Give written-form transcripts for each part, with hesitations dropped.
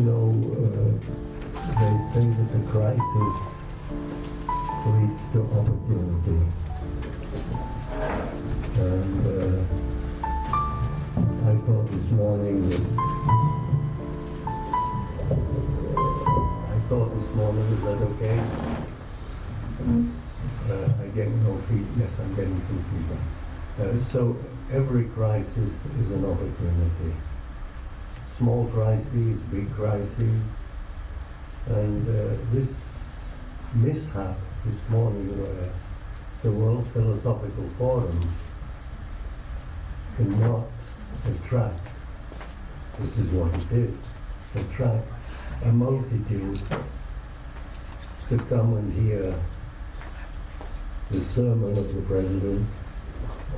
they say that the crisis leads to opportunity. And I thought this morning is that okay? I get no feedback. Yes, I'm getting some feedback. So every crisis is an opportunity. Small crises, big crises. And this mishap this morning, the World Philosophical Forum cannot attract, this is what it is, attract a multitude to come and hear the sermon of the President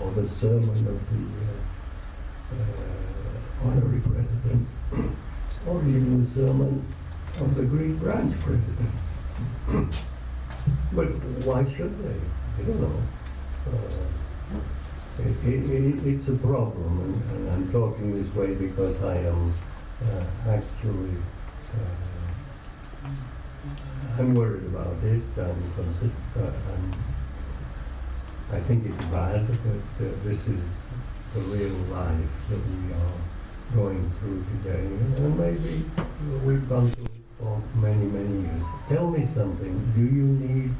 or the sermon of the honorary President or even the sermon of the Greek branch President. But why should they? I don't know. It's a problem, and I'm talking this way because I am actually I'm worried about it. I think it's bad that this is the real life that we are going through today, and maybe we've gone through it for many, many years. Tell me something. Do you need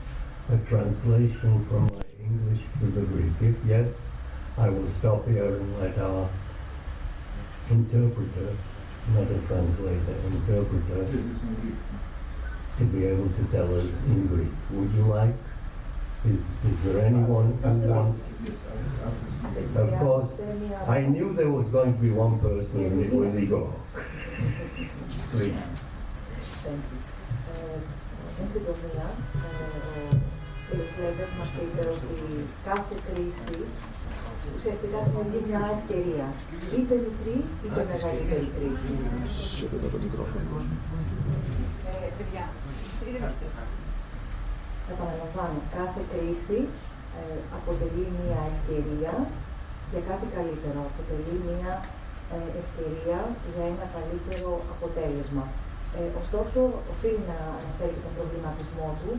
a translation from my English to the Greek? If yes, I will stop here and let our interpreter, not a translator, interpreter, to be able to tell us in Greek. Would you like? Is there anyone who wants? Of course, I knew there was going to be one person and it was Igor. Please. Thank you. Εν συντομία, ο κ. Levett μας είπε ότι κάθε κρίση ουσιαστικά δημιουργεί μια ευκαιρία. Είτε μικρή είτε μεγαλύτερη κρίση. Επαναλαμβάνω, κάθε κρίση αποτελεί μια ευκαιρία για κάτι καλύτερο. Αποτελεί μια ευκαιρία για ένα καλύτερο αποτέλεσμα. Ωστόσο, οφείλει να αναφέρει και τον προβληματισμό του,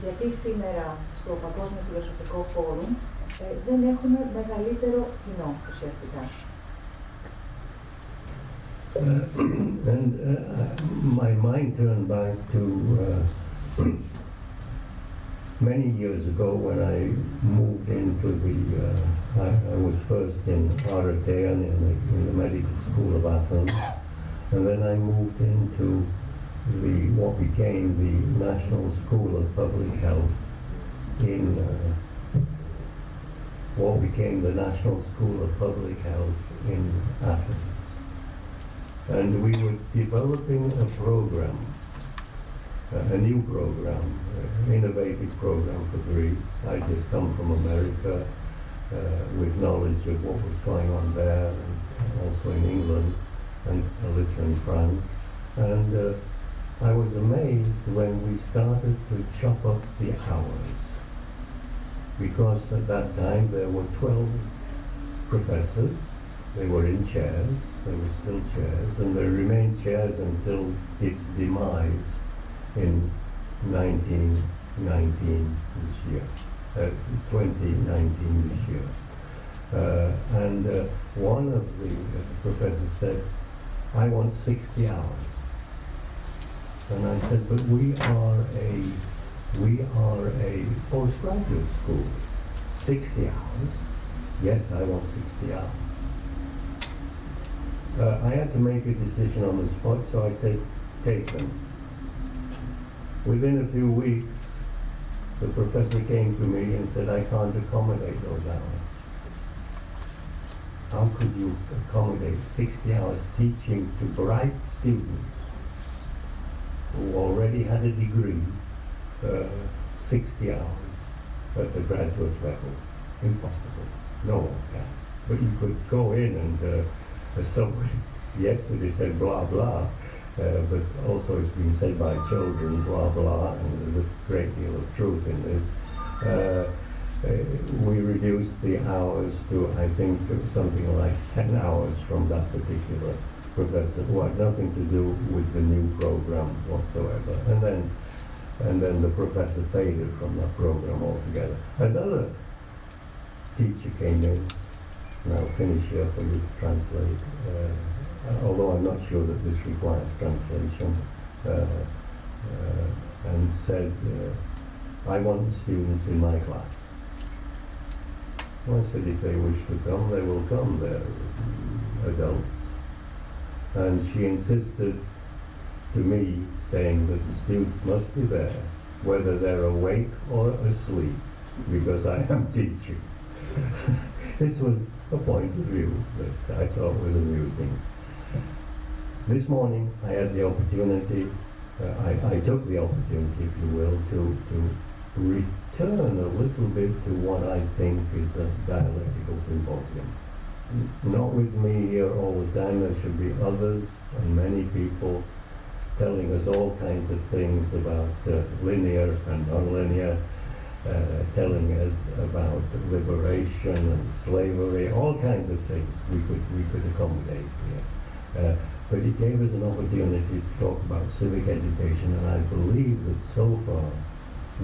γιατί σήμερα στο Παγκόσμιο Φιλοσοφικό Φόρουμ δεν έχουμε μεγαλύτερο κοινό ουσιαστικά. And my mind turned back to many years ago when I moved into I was first in Aratean in the medical school of Athens, and then I moved into what became the National School of Public Health in what became the National School of Public Health in Athens. And we were developing a program, a new program, innovative program for Greece. I just come from America with knowledge of what was going on there, and also in England and a little in France. And I was amazed when we started to chop up the hours, because at that time there were 12 professors. They were in chairs, there were still chairs, and they remained chairs until its demise in 2019 this year. And one of the professors said, I want 60 hours. And I said, but we are a postgraduate school. 60 hours? Yes, I want 60 hours. I had to make a decision on the spot, so I said, take them. Within a few weeks, the professor came to me and said, I can't accommodate those hours. How could you accommodate 60 hours teaching to bright students who already had a degree, 60 hours at the graduate level? Impossible. No one can. But you could go in and somebody yesterday said blah blah, but also it's been said by children blah blah, and there's a great deal of truth in this. We reduced the hours to, I think, something like 10 hours from that particular professor who had nothing to do with the new program whatsoever. And then the professor faded from that program altogether. Another teacher came in, and I'll finish here for you to translate, although I'm not sure that this requires translation, and said, I want the students in my class. I said, if they wish to come, they will come. They're adults. And she insisted to me, saying that the students must be there, whether they're awake or asleep, because I am teaching. This was a point of view that I thought was amusing. This morning I had the opportunity, I took the opportunity, if you will, to return a little bit to what I think is a dialectical symposium. Not with me here all the time, there should be others and many people telling us all kinds of things about linear and nonlinear, telling us about liberation and slavery, all kinds of things we could accommodate here. But it gave us an opportunity to talk about civic education, and I believe that so far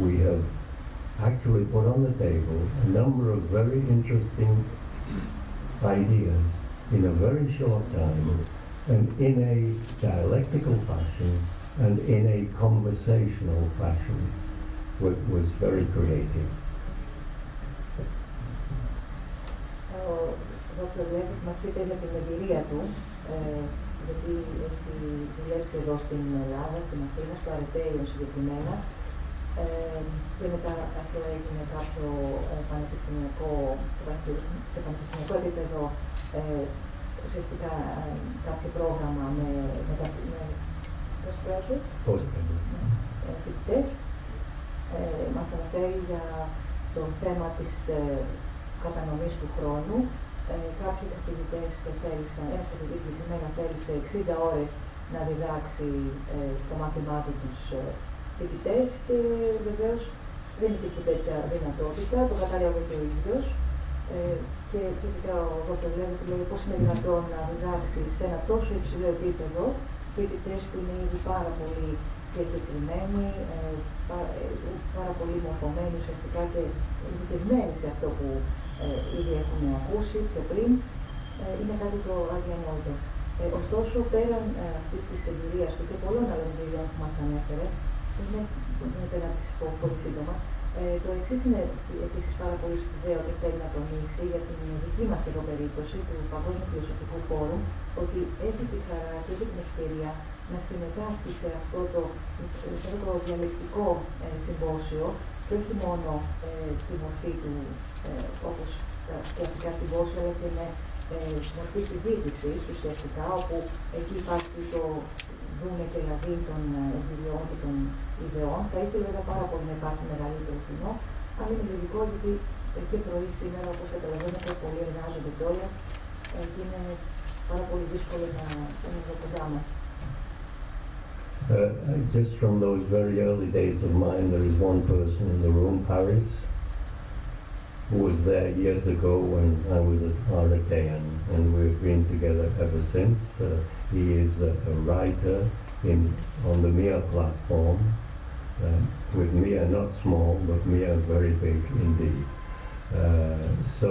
we have actually put on the table a number of very interesting ideas in a very short time, and in a dialectical fashion and in a conversational fashion, was very creative. Ο Dr. Levett μας είπε για την εμπειρία του, γιατί έχει δουλέψει εδώ στην Ελλάδα, στην Αθήνα, στο Αρετέιο συγκεκριμένα, και μετά αυτό έγινε κάποιο σε πανεπιστημιακό επίπεδο, ουσιαστικά κάποιο πρόγραμμα με postgraduates, φοιτητές. Μας αναφέρει για το θέμα της κατανομής του χρόνου. Κάποιοι καθηγητές θέλησαν, ένας καθηγητής συγκεκριμένα θέλησε 60 ώρες να διδάξει στο μάθημά του τους φοιτητές και βεβαίως δεν υπήρχε τέτοια δυνατότητα, το κατάλαβε και ο ίδιος. Και φυσικά ο Dr. Levett λέει πώς είναι δυνατόν να διδάξει σε ένα τόσο υψηλό επίπεδο φοιτητές που είναι ήδη πάρα πολύ διακεκριμένοι, πάρα πολύ μορφωμένοι ουσιαστικά και ειδικευμένοι σε αυτό που ήδη έχουν ακούσει πιο πριν, είναι κάτι το αδιανόητο. Ωστόσο, πέραν αυτής της εμπειρίας του και πολλών άλλων εμπειριών που μας ανέφερε, είναι να τις πω πολύ σύντομα, το εξής είναι επίσης πάρα πολύ σπουδαίο και θέλει να τονίσει για την δική μας εδώ περίπτωση του Παγκόσμιου Φιλοσοφικού Φόρουμ, ότι έχει τη χαρά και έχει την ευκαιρία να συμμετάσχει σε αυτό το διαλεκτικό συμπόσιο και όχι μόνο στη μορφή του όπως τα κλασικά συμπόσια, αλλά και με μορφή συζήτησης ουσιαστικά, όπου εκεί υπάρχει το δούνε και λαβή των εμπειριών και των ιδεών. Θα ήθελα βέβαια πάρα πολύ να υπάρχει μεγαλύτερο κοινό, αλλά είναι λογικό γιατί και πρωί σήμερα, όπως καταλαβαίνετε, πολλοί εργάζονται κιόλας και είναι πάρα πολύ δύσκολο να είναι εδώ κοντά μας. Just from those very early days of mine, there is one person in the room, Paris, who was there years ago when I was at Aritean, and we've been together ever since. He is a writer on the MIA platform, with MIA not small, but MIA very big indeed. So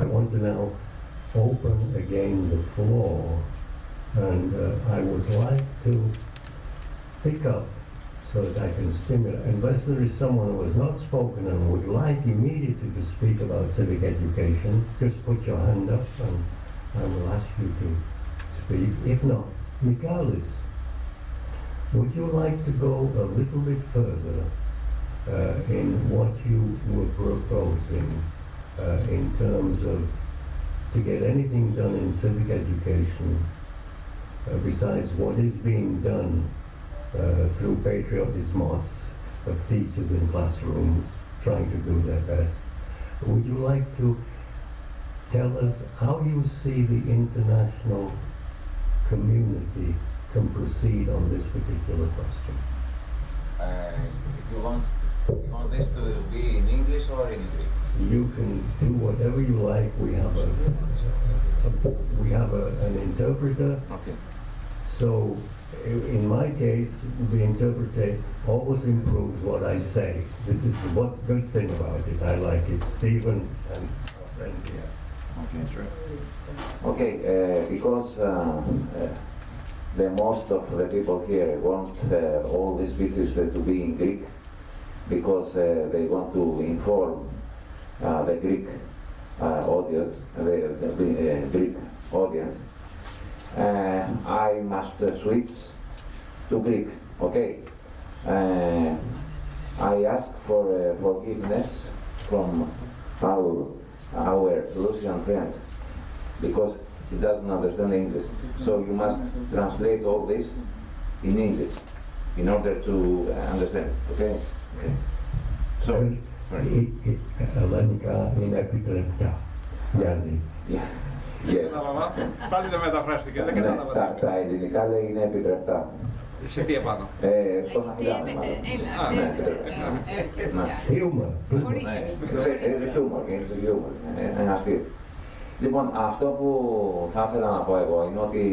I want to now open again the floor, and I would like to pick up so that I can stimulate. Unless there is someone who has not spoken and would like immediately to speak about civic education, just put your hand up and I will ask you to speak. If not, Michalis, would you like to go a little bit further in what you were proposing in terms of to get anything done in civic education besides what is being done through patriotismos of teachers in classrooms trying to do their best? Would you like to tell us how you see the international community can proceed on this particular question? If you want this to be in English or in Greek? you can do whatever you like. We have an interpreter. Okay. So in my case, the interpreter always improves what I say. This is one good thing about it. I like it. Stephen and our friend here. Okay, that's right. Okay, because the most of the people here want all these speeches to be in Greek, because they want to inform the Greek audience, the Greek audience. I must switch to Greek, okay? I ask for forgiveness from our Russian friend, because he doesn't understand English. So you must translate all this in English in order to understand, okay? Sorry. Ελληνικά είναι επιτρεπτά. Γιάννη. Yes. Πάλι δεν μεταφράστηκε, δεν κατάλαβα. Τα ελληνικά λέει είναι επιτρεπτά. Σε τι επάνω? Στο χαμηλά. Χιούμορ. Χιούμορ. Ένα αστείο. Λοιπόν, αυτό που θα ήθελα να πω εγώ είναι ότι,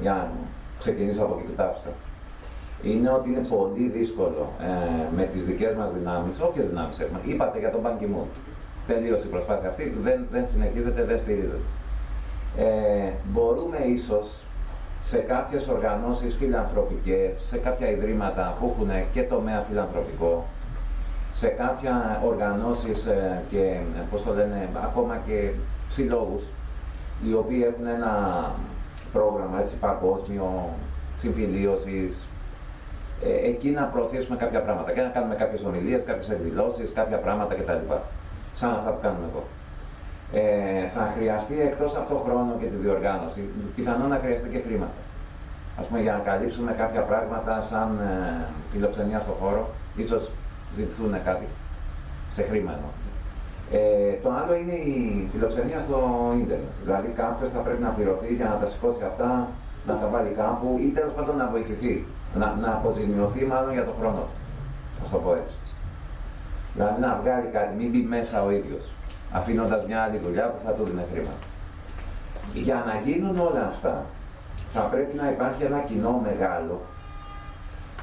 για να ξεκινήσω από εκεί που τα άφησα, είναι ότι είναι πολύ δύσκολο με τις δικές μας δυνάμεις, όποιες δυνάμεις έχουμε. Είπατε για τον Ban Ki-moon. Τελείωσε η προσπάθεια αυτή, δεν συνεχίζεται, δεν στηρίζεται. Μπορούμε ίσως σε κάποιες οργανώσεις φιλανθρωπικές, σε κάποια ιδρύματα που έχουν και τομέα φιλανθρωπικό, σε κάποια οργανώσεις και, πώς το λένε, ακόμα και συλλόγους, οι οποίοι έχουν ένα πρόγραμμα έτσι παγκόσμιο συμφιλίωσης, εκεί να προωθήσουμε κάποια πράγματα και να κάνουμε κάποιες ομιλίες, κάποιες εκδηλώσεις, κάποια πράγματα κτλ. Σαν αυτά που κάνουμε εδώ. Θα χρειαστεί, εκτός από το χρόνο και τη διοργάνωση, πιθανόν να χρειαστεί και χρήματα. Ας πούμε, για να καλύψουμε κάποια πράγματα σαν φιλοξενία στο χώρο, ίσως ζητηθούν κάτι σε χρήμα εννοώ. Το άλλο είναι η φιλοξενία στο ίντερνετ. Δηλαδή κάποιος θα πρέπει να πληρωθεί για να τα σηκώσει αυτά, να τα βάλει κάπου ή τέλος πάντων να βοηθηθεί, να αποζημιωθεί μάλλον για τον χρόνο του. Θα το πω έτσι. Δηλαδή να βγάλει κάτι, μην μπει μέσα ο ίδιος, αφήνοντας μια άλλη δουλειά που θα του δίνει χρήματα. Για να γίνουν όλα αυτά, θα πρέπει να υπάρχει ένα κοινό μεγάλο,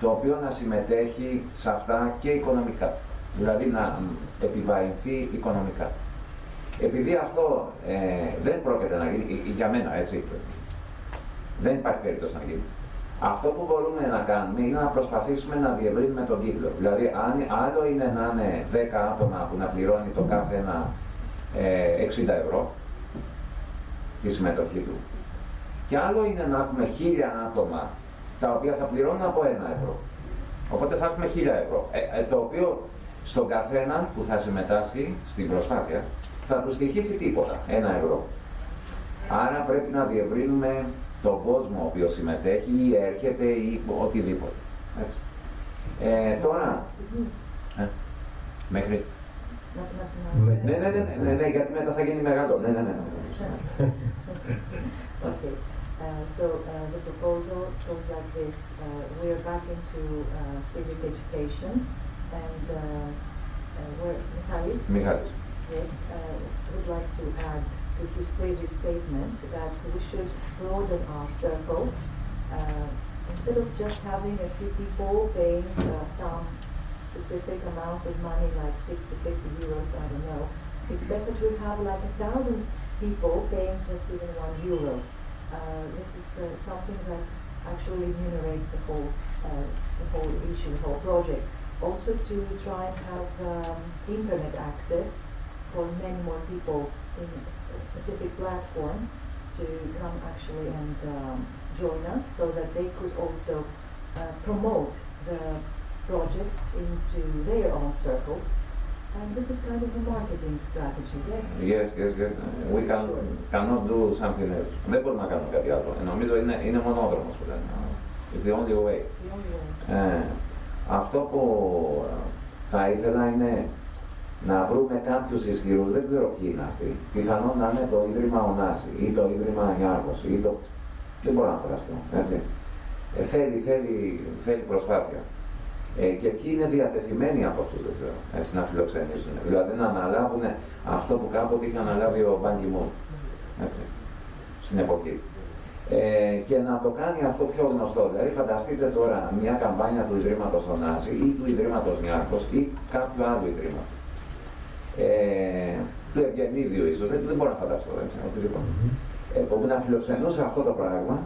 το οποίο να συμμετέχει σε αυτά και οικονομικά. Δηλαδή να επιβαρυνθεί οικονομικά. Επειδή αυτό δεν πρόκειται να γίνει, για μένα έτσι, δεν υπάρχει περίπτωση να γίνει. Αυτό που μπορούμε να κάνουμε είναι να προσπαθήσουμε να διευρύνουμε τον κύκλο. Δηλαδή, άλλο είναι να είναι 10 άτομα που να πληρώνει το κάθε ένα 60 ευρώ τη συμμετοχή του, και άλλο είναι να έχουμε 1000 άτομα τα οποία θα πληρώνουν από 1 ευρώ. Οπότε θα έχουμε 1000 ευρώ, το οποίο στον καθέναν που θα συμμετάσχει στην προσπάθεια θα του στοιχήσει τίποτα, 1 ευρώ. Άρα πρέπει να διευρύνουμε τον κόσμο ο οποίος συμμετέχει ή έρχεται ή οτιδήποτε. Έτσι. Τώρα, μέχρι... Ναι, γιατί μετά θα γίνει μεγάλο. Ναι. Okay. So the proposal goes like this. We are back into civic education, and Michalis. Yes, would like to add to his previous statement that we should broaden our circle. Instead of just having a few people paying some specific amount of money, like 60, 50 euros, I don't know, it's better to have like 1,000 people paying just even €1. This is something that actually remunerates the whole issue, the whole project. Also to try and have internet access for many more people in a specific platform to come actually and join us, so that they could also promote the projects into their own circles. And this is kind of a marketing strategy, yes? Yes. We cannot do something else. Δεν μπορούμε να κάνουμε κάτι άλλο. Νομίζω είναι μονόδρομος που λένε. It's the only way. The only way. Αυτό που θα ήθελα είναι να βρούμε κάποιους ισχυρούς, δεν ξέρω ποιοι είναι αυτοί. Πιθανόν να είναι το Ίδρυμα Ωνάση ή το Ίδρυμα Νιάρχος ή το... Δεν μπορώ να φανταστώ, έτσι. Θέλει προσπάθεια. Και ποιοι είναι διατεθειμένοι από αυτούς, δεν ξέρω, έτσι, να φιλοξενήσουν. Δηλαδή να αναλάβουν αυτό που κάποτε είχε αναλάβει ο Μπαν Κι Μουν, έτσι, στην εποχή. Και να το κάνει αυτό πιο γνωστό. Δηλαδή φανταστείτε τώρα μια καμπάνια του Ιδρύματος Ωνάση ή του Ιδρύματος Νιάρχος ή κάποιου άλλου Ιδρύματος. Του Ευγενίδιου ίσως, δεν μπορώ να φανταστώ, έτσι, οτιδήποτε. Όπου να φιλοξενούσε αυτό το πράγμα,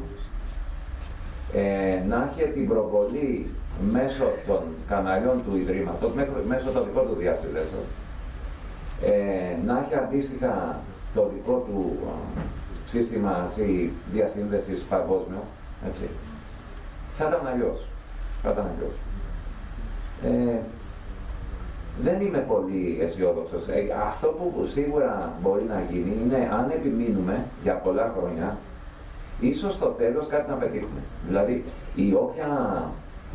να έχει την προβολή μέσω των καναλιών του Ιδρύματος, μέσω των δικών του διασυνδέσεων, να έχει αντίστοιχα το δικό του σύστημα διασύνδεσης παγκόσμιο, έτσι. Θα ήταν αλλιώς. Δεν είμαι πολύ αισιόδοξος. Αυτό που σίγουρα μπορεί να γίνει είναι, αν επιμείνουμε για πολλά χρόνια, ίσως στο τέλος κάτι να πετύχουμε. Δηλαδή, η όποια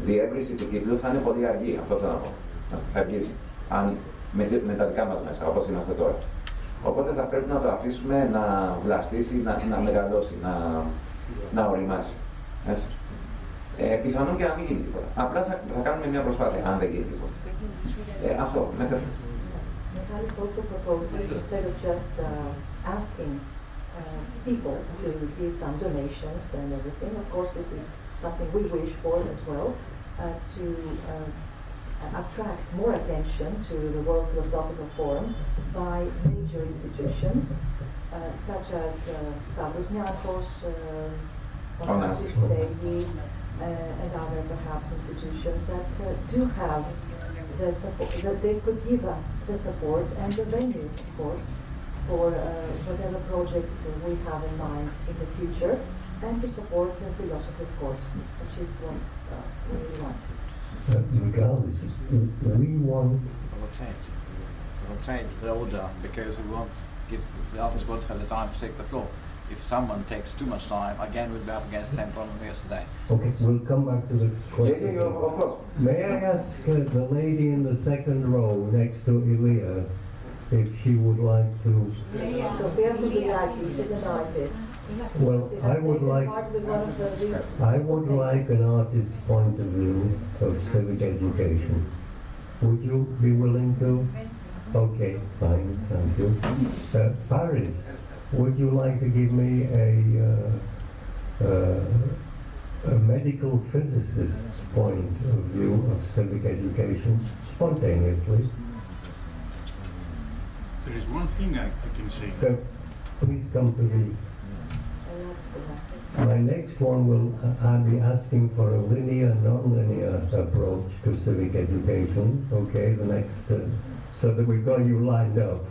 διεύρυνση του κύκλου θα είναι πολύ αργή, αυτό θέλω να πω. Θα αργήσει, με τα δικά μας μέσα, όπως είμαστε τώρα. Οπότε θα πρέπει να το αφήσουμε να βλαστήσει, να μεγαλώσει, να οριμάσει. Έτσι. Πιθανόν και να μην γίνει τίποτα. Απλά θα κάνουμε μια προσπάθεια, αν δεν γίνει τίποτα. Αυτό, μετά. Michalis also proposes, instead of just asking people to give some donations and everything, of course this is something we wish for as well, to attract more attention to the World Philosophical Forum by major institutions such as Stavros Niarchos, Onassis Stegi, and other perhaps institutions that do have the support, that they could give us the support and the venue, of course, for whatever project we have in mind in the future, and to support philosophy, of course, which is what we really want. Regardless, we want rotate the order because we won't give the others won't have the time to take the floor. If someone takes too much time, again we'll be up against the same problem yesterday. Okay, we'll come back to the question. Yeah, of course. May I ask the lady in the second row next to Ilya if she would like to... Sophia Fidilaki, she's an artist. Well, She has I would taken like... part with one of these I would like an artist's point of view of civic education. Would you be willing to? Okay, fine, thank you. Paris, would you like to give me a medical physicist's point of view of civic education, spontaneously? There is one thing I can say. So, please come to the... My next one will, I'll be asking for a linear, non-linear approach to civic education, okay, the next, so that we've got you lined up.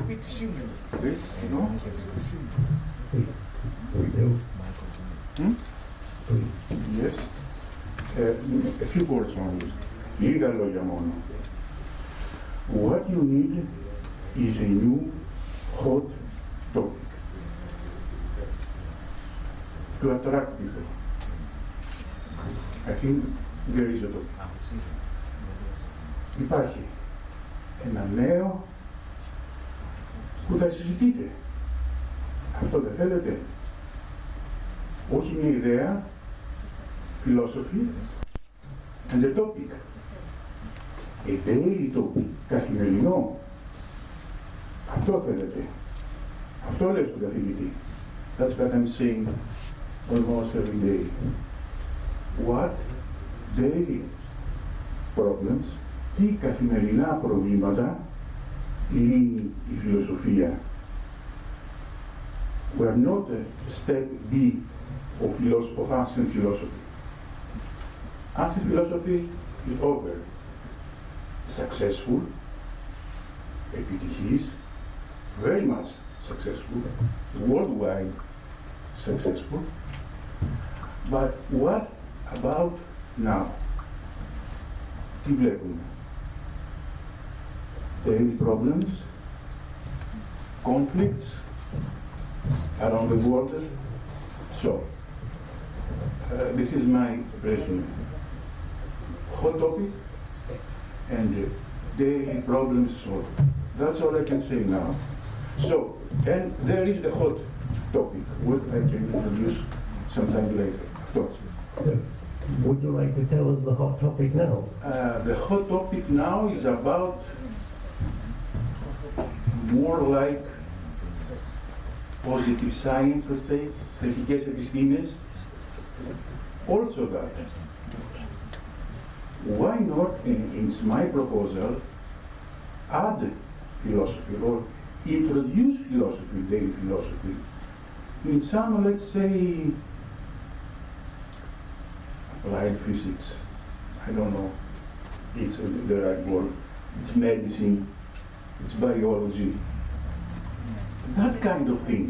We do. Please. Yes. A few words only. Λίγα λόγια μόνο. What you need is a new hot topic to attract people. I think there is a topic. Υπάρχει ένα νέο που θα συζητείτε. Αυτό δεν θέλετε? Όχι μια ιδέα, philosophy and a topic. A daily topic, καθημερινό. Αυτό θέλετε. Αυτό λέω στον καθηγητή. That's what I'm saying almost every day. What daily problems, τι καθημερινά προβλήματα λύνει η φιλοσοφία. We are not a step B of ancient philosophy. Ancient philosophy is over. Successful, επιτυχής, very much successful, worldwide successful. But what about now? Τι βλέπουμε? Daily problems, conflicts around the world. So, this is my resume. Hot topic and daily problems solved. That's all I can say now. So, and there is a hot topic, what I can introduce sometime later, of course. Would you like to tell us the hot topic now? The hot topic now is about more like positive science, let's say, θετικές επιστήμες. Also that, why not, in my proposal, add philosophy or introduce philosophy, daily philosophy, in some, let's say, applied physics, I don't know, it's the right word, it's medicine, it's biology, that kind of thing.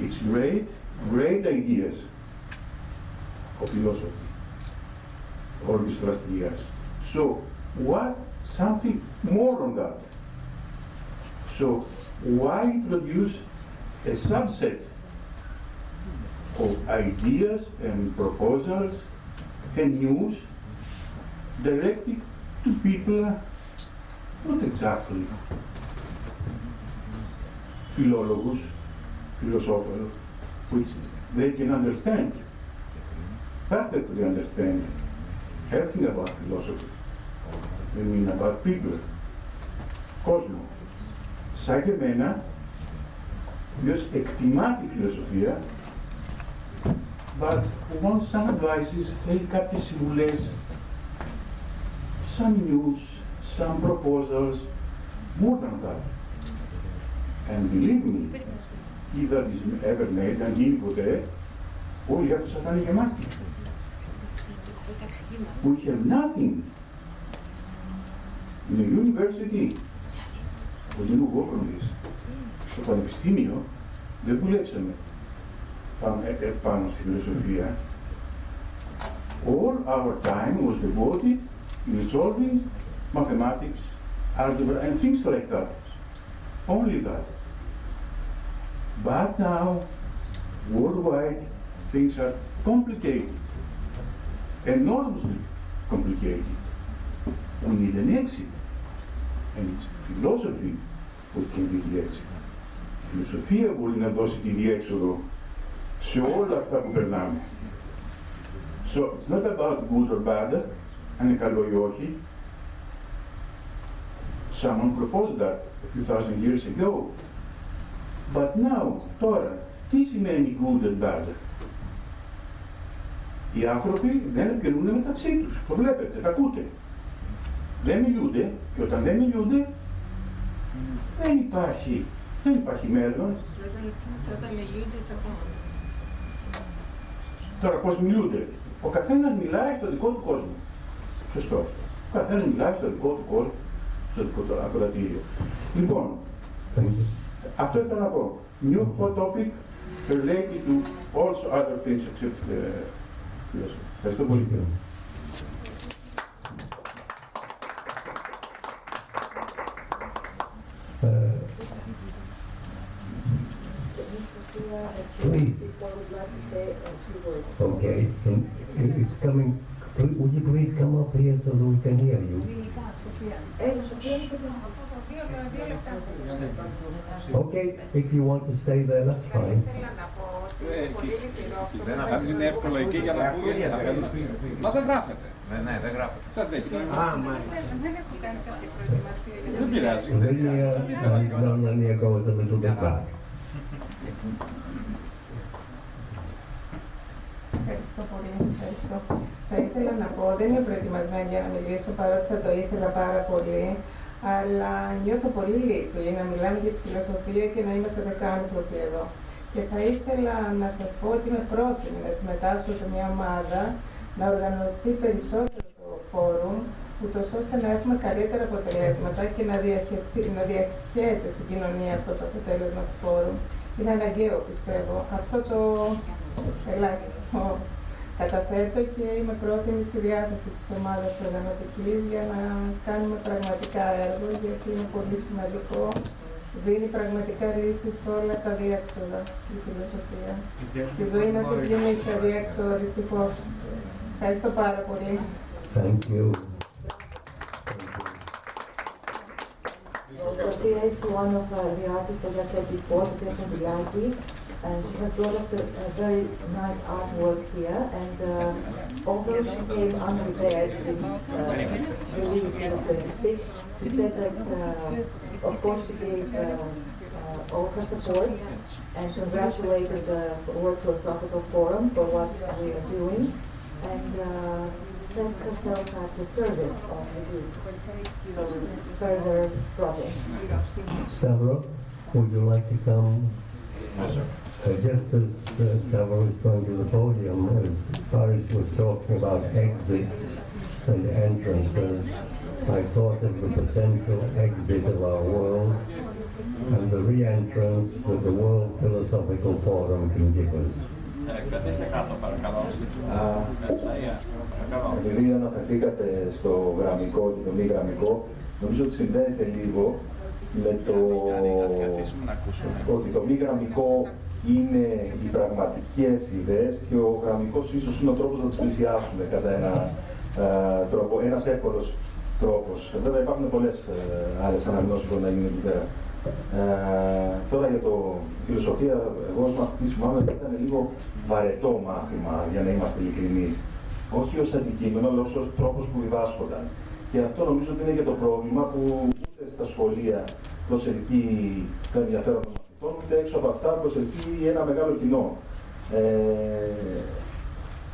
It's great ideas of philosophy all these last years. So what, something more on that? So why introduce a subset of ideas and proposals and news directed to people not exactly philologus, philosophers, which they can understand, perfectly understand everything about philosophy. I mean about people, κόσμο. Σαν και εμένα, ο οποίος εκτιμά τη φιλοσοφία, but wants some advices, θέλει κάποιες συμβουλές, some news, some proposals, more than that. And believe me, if that is ever made, αν γίνει ποτέ, όλοι αυτοί θα είναι γεμάτοι. We have nothing. In the university, που δεν work on this, στο πανεπιστήμιο δεν δουλέψαμε πάνω στη φιλοσοφία. All our time was devoted in solving mathematics, algebra, and things like that. Only that. But now, worldwide, things are complicated, enormously complicated. We need an exit, and it's philosophy which can be the exit. Η φιλοσοφία μπορεί να δώσει τη διέξοδο σε όλα αυτά που περνάμε. So it's not about good or bad, αν είναι καλό ή όχι. Someone proposed that a few thousand years ago. But now, τώρα, τι σημαίνει good and bad? Οι άνθρωποι δεν επικοινωνούν μεταξύ τους, το βλέπετε, τα ακούτε. Δεν μιλούνται και όταν δεν μιλούνται, δεν υπάρχει μέλλον. Όταν μιλούνται, Τώρα πώς μιλούνται? Ο καθένας μιλάει στο δικό του κόσμο. Σωστό αυτό. Ο καθένας μιλάει στο δικό του κόσμο, στο δικό του ακροατήριο. Λοιπόν, αυτό ήθελα να πω. New hot topic related to also other things except philosophy. Ευχαριστώ πολύ. Please. would like to say two words. Okay, it's coming. Would you please come up here so that we can hear you? Okay, if you want to stay there, that's fine. Αν είναι εύκολο εκεί για να ακούγεται. Μα δεν γράφεται. Ναι, δεν γράφεται. Δεν έχω κάνει κάποια προετοιμασία. Δεν πειράζει. Linnea goes a little bit back. Ευχαριστώ πολύ. Ευχαριστώ. Θα ήθελα να πω, δεν είμαι προετοιμασμένη για να μιλήσω, παρότι θα το ήθελα πάρα πολύ, αλλά νιώθω πολύ λύπη να μιλάμε για τη φιλοσοφία και να είμαστε 10 άνθρωποι εδώ. Και θα ήθελα να σας πω ότι είμαι πρόθυμη να συμμετάσχω σε μια ομάδα, να οργανωθεί περισσότερο το φόρουμ, ούτως ώστε να έχουμε καλύτερα αποτελέσματα και να διαχέεται στην κοινωνία αυτό το αποτέλεσμα του φόρουμ. Είναι αναγκαίο, πιστεύω. Αυτό το ελάχιστο καταθέτω και είμαι πρόθυμη στη διάθεση της ομάδας οργανωτικής για να κάνουμε πραγματικά έργο, γιατί είναι πολύ σημαντικό. Δίνει πραγματικά λύσεις σε όλα τα διέξοδα η φιλοσοφία. Και η ζωή μας έχει γίνει σε διέξοδα, δυστυχώς. Ευχαριστώ πάρα πολύ. Thank you. Sophia is one of the artists, as I said before, Sophia Kandilaki. And she has brought us a very nice artwork here, and although she came unprepared, she didn't believe she was going to speak, she said that, of course, she gave all her support and congratulated the World Philosophical Forum for what we are doing, and sets herself at the service of the group for further projects. Stavros, would you like to come? Yes, sir. Just as Stavros is going to the podium, as Paris was talking about exits and entrances, I thought of the potential exit of our world and the re-entrance that the World Philosophical Forum can give us. Επειδή αναφερθήκατε στο γραμμικό και το μη γραμμικό, νομίζω ότι συνδέεται λίγο με το ότι το μη γραμμικό είναι οι πραγματικές ιδέες και ο γραμμικός ίσως είναι ο τρόπος να τις πλησιάσουμε κατά ένα τρόπο, ένας εύκολος τρόπος. Βέβαια υπάρχουν πολλές άλλες αναγνώσεις που μπορεί να γίνουν εκεί πέρα. Τώρα για το φιλοσοφία, εγώ ως μαθητής θυμάμαι ότι ήταν λίγο βαρετό μάθημα, για να είμαστε ειλικρινείς. Όχι ως αντικείμενο, αλλά ως τρόπος που διδάσκονταν. Και αυτό νομίζω ότι είναι και το πρόβλημα που ούτε στα σχολεία προσελκύει το ενδιαφέρον των μαθητών, ούτε έξω από αυτά προσελκύει ένα μεγάλο κοινό.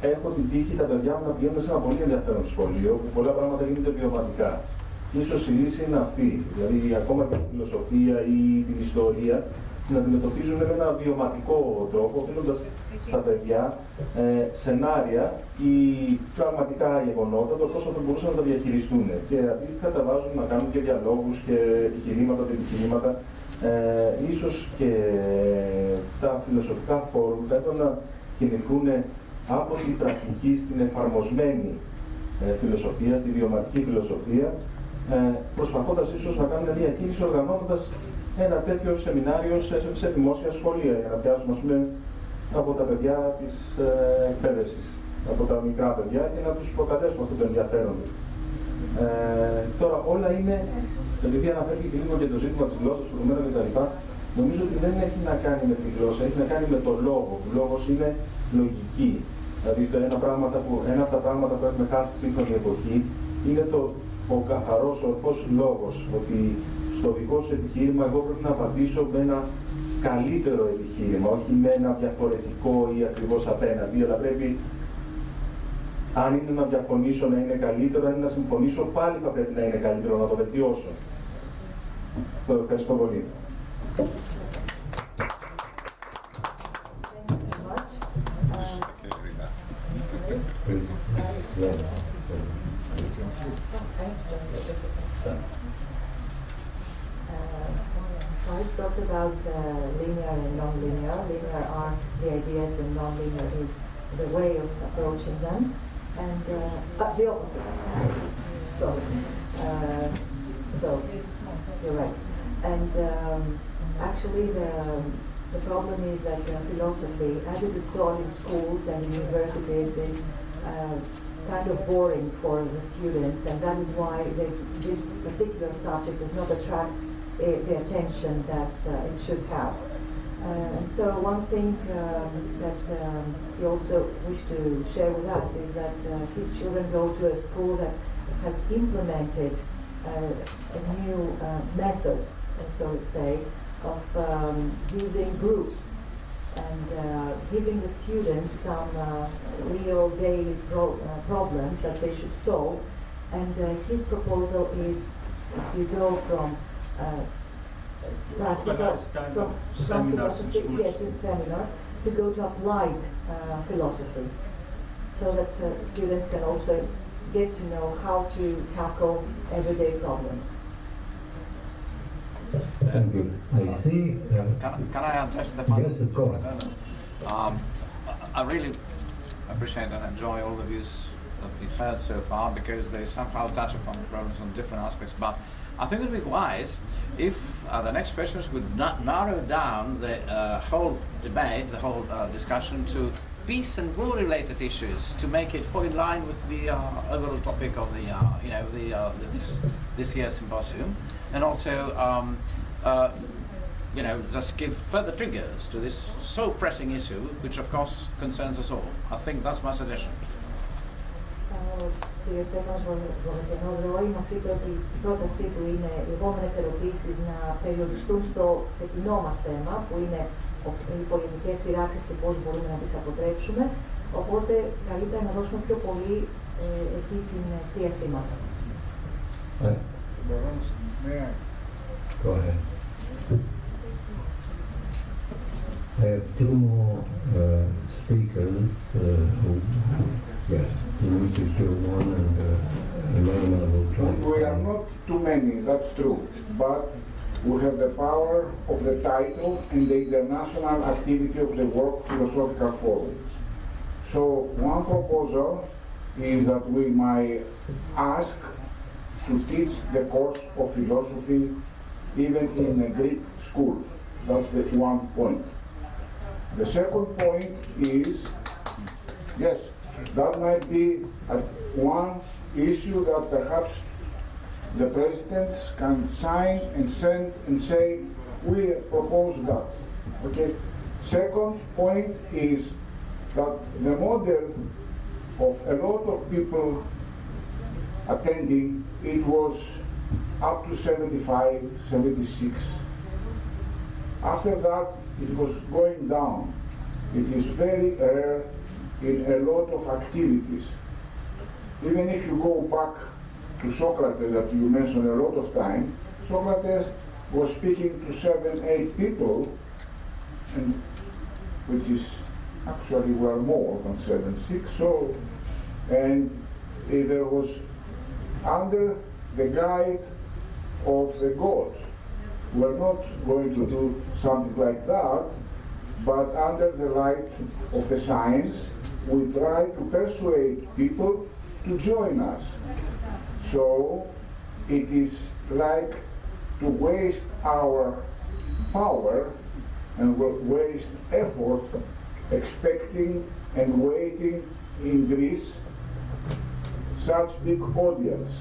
Έχω την τύχη τα παιδιά μου να πηγαίνουν σε ένα πολύ ενδιαφέρον σχολείο, που πολλά πράγματα γίνονται βιωματικά. Ίσως η λύση είναι αυτή, δηλαδή ακόμα και τη φιλοσοφία ή την ιστορία, να αντιμετωπίζουν με ένα βιωματικό τρόπο, δίνοντας στα παιδιά σενάρια ή πραγματικά γεγονότα, το πώς θα μπορούσαν να τα διαχειριστούν. Και αντίστοιχα τα βάζουν να κάνουν και διαλόγους και επιχειρήματα, αντιεπιχειρήματα. Ίσως και τα φιλοσοφικά φόρουμ θα έπρεπε να κινηθούν από την πρακτική στην εφαρμοσμένη φιλοσοφία, στη βιωματική φιλοσοφία, προσπαθώντας ίσως να κάνουν μια κίνηση οργανώνοντας ένα τέτοιο σεμινάριο σε δημόσια σχολεία, για να πιάσουμε, ας πούμε, από τα παιδιά της εκπαίδευσης, από τα μικρά παιδιά και να τους προκαλέσουμε αυτό το ενδιαφέρον. Τώρα όλα είναι, επειδή αναφέρθηκε και λίγο και το ζήτημα της γλώσσας προηγουμένως κτλ., νομίζω ότι δεν έχει να κάνει με τη γλώσσα, έχει να κάνει με το λόγο. Ο λόγος είναι λογική. Δηλαδή ένα από τα πράγματα που έχουμε χάσει στη σύγχρονη εποχή είναι ο καθαρός ορθός λόγος, ότι στο δικό σου επιχείρημα εγώ πρέπει να απαντήσω με ένα καλύτερο επιχείρημα, όχι με ένα διαφορετικό ή ακριβώς απέναντι, αλλά πρέπει, αν είναι να διαφωνήσω, να είναι καλύτερο, αν είναι να συμφωνήσω, πάλι θα πρέπει να είναι καλύτερο, να το βελτιώσω. Αυτό, ευχαριστώ πολύ. Paris talked about linear and non-linear. Linear are the ideas and non-linear is the way of approaching them. And the opposite. So you're right. And actually the problem is that philosophy, as it is taught in schools and universities, is kind of boring for the students, and that is why this particular subject does not attract the attention that it should have. And so one thing that he also wished to share with us is that his children go to a school that has implemented a new method, so let's say, of using groups and giving the students some real daily problems that they should solve. And his proposal is to go from practical, from philosophy, yes, in seminars, to go to applied philosophy, so that students can also get to know how to tackle everyday problems. Thank you. I see. Can I address the panel? Yes, of course. I really appreciate and enjoy all the views that we've heard so far, because they somehow touch upon the problems on different aspects. But I think it would be wise if the next questions would narrow down the whole debate, the whole discussion to peace and war-related issues, to make it fall in line with the overall topic of the this year's symposium, and also just give further triggers to this so pressing issue, which of course concerns us all. I think that's my suggestion. Ο κ. Στέφανος Βογιανόδρου μας είπε ότι η πρότασή του είναι οι επόμενες ερωτήσεις να περιοριστούν στο φετινό μας θέμα, που είναι οι πολεμικές σειράξεις και πώς μπορούμε να τις αποτρέψουμε. Οπότε καλύτερα να δώσουμε πιο πολύ εκεί την εστίασή μας. Go ahead. I have two more speakers who need to choose one, and another will try. We are not too many, that's true, but we have the power of the title and the international activity of the World Philosophical Forum. So one proposal is that we might ask to teach the course of philosophy even in the Greek schools. That's the one point. The second point is, yes, that might be one issue that perhaps the presidents can sign and send and say, we propose that. Okay. Second point is that the model of a lot of people attending, it was up to 75, 76. After that, it was going down. It is very rare in a lot of activities. Even if you go back to Socrates that you mentioned a lot of time, Socrates was speaking to 7, 8 people, and which is actually were more than 7, 6. So, and there was under the guide of the god. We're not going to do something like that, but under the light of the science, we try to persuade people to join us. So it is like to waste our power and waste effort expecting and waiting in Greece such big audience,